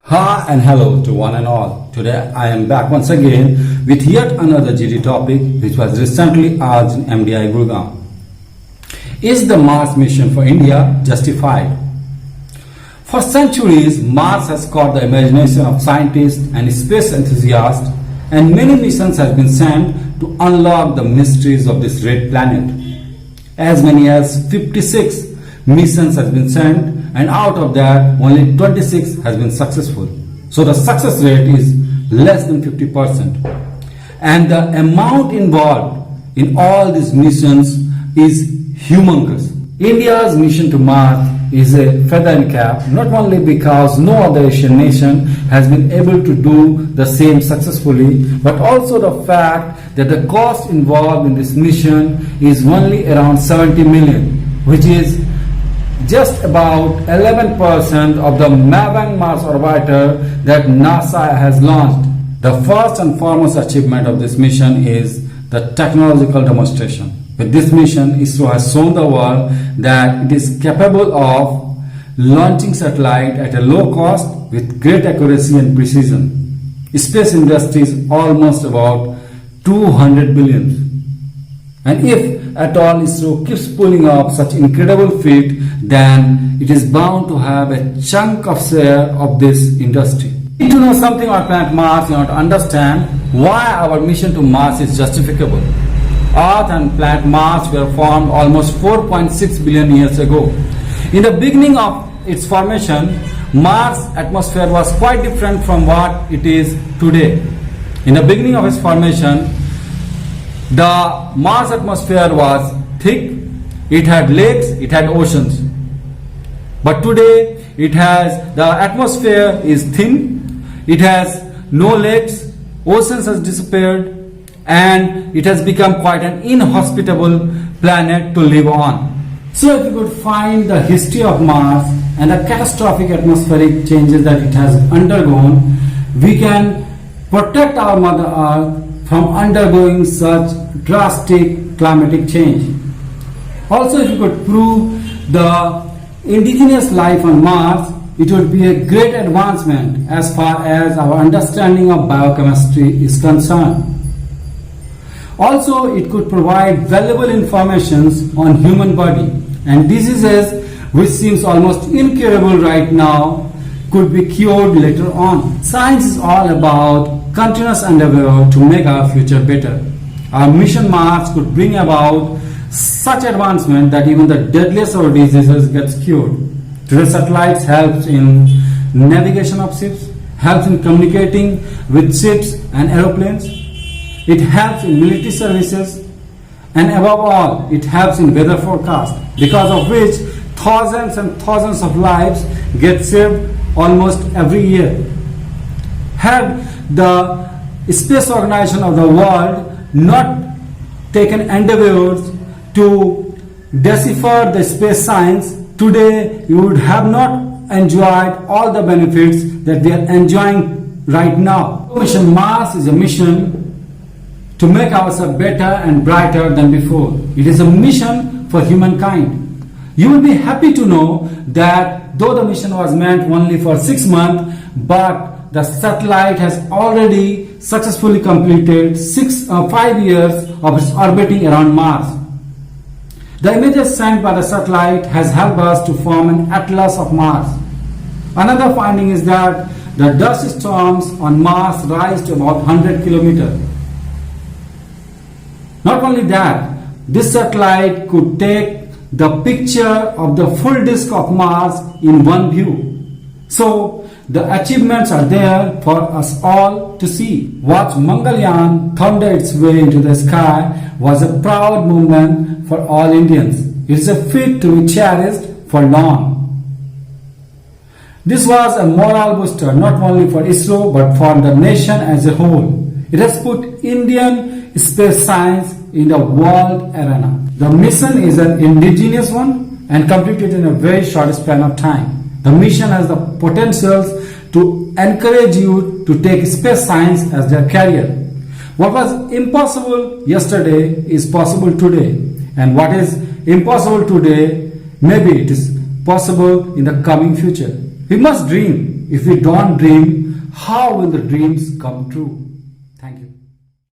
Hi and hello to one and all. Today I am back once again with yet another GD topic which was recently asked in MDI Gurgaon. Is the Mars mission for India justified? For centuries, Mars has caught the imagination of scientists and space enthusiasts, and many missions have been sent to unlock the mysteries of this red planet. As many as 56 missions have been sent, and out of that only 26 has been successful. So the success rate is less than 50%. And the amount involved in all these missions is humongous. India's mission to Mars is a feather in cap, not only because no other Asian nation has been able to do the same successfully, but also the fact that the cost involved in this mission is only around 70 million, which is just about 11% of the Maven Mars orbiter that NASA has launched. The first and foremost achievement of this mission is the technological demonstration. With this mission, ISRO has shown the world that it is capable of launching satellite at a low cost with great accuracy and precision. Space industry is almost about 200 billion. And if at all ISRO keeps pulling up such incredible feat, then it is bound to have a chunk of share of this industry. You need to know something about planet Mars in order to understand why our mission to Mars is justificable. Earth and planet Mars were formed almost 4.6 billion years ago. In the beginning of its formation, Mars' atmosphere was quite different from what it is today. In the beginning of its formation, the Mars atmosphere was thick, it had lakes, it had oceans. But today, the atmosphere is thin, it has no lakes, oceans has disappeared, and it has become quite an inhospitable planet to live on. So if you could find the history of Mars and the catastrophic atmospheric changes that it has undergone, we can protect our Mother Earth from undergoing such drastic climatic change. Also, if you could prove the indigenous life on Mars, it would be a great advancement as far as our understanding of biochemistry is concerned. Also, it could provide valuable information on human body and diseases which seems almost incurable right now could be cured later on. Science is all about continuous endeavor to make our future better. Our mission Mars could bring about such advancement that even the deadliest of diseases gets cured. Today satellites helps in navigation of ships, helps in communicating with ships and aeroplanes. It helps in military services, and above all, it helps in weather forecast, because of which thousands and thousands of lives get saved almost every year. Had the space organization of the world not taken endeavors to decipher the space science, today you would have not enjoyed all the benefits that we are enjoying right now. Mission Mars is a mission to make ourselves better and brighter than before. It is a mission for humankind. You will be happy to know that though the mission was meant only for 6 months, but the satellite has already successfully completed 5 years of its orbiting around Mars. The images sent by the satellite has helped us to form an atlas of Mars. Another finding is that the dust storms on Mars rise to about 100 kilometers. Not only that, this satellite could take the picture of the full disk of Mars in one view. So the achievements are there for us all to see. Watch Mangalyaan thunder its way into the sky was a proud moment for all Indians. It is a feat to be cherished for long. This was a moral booster not only for ISRO but for the nation as a whole. It has put Indian space science in the world arena. The mission is an indigenous one and completed in a very short span of time. The mission has the potentials to encourage you to take space science as their career. What was impossible yesterday is possible today, and what is impossible today, maybe it is possible in the coming future. We must dream. If we don't dream, how will the dreams come true? Thank you.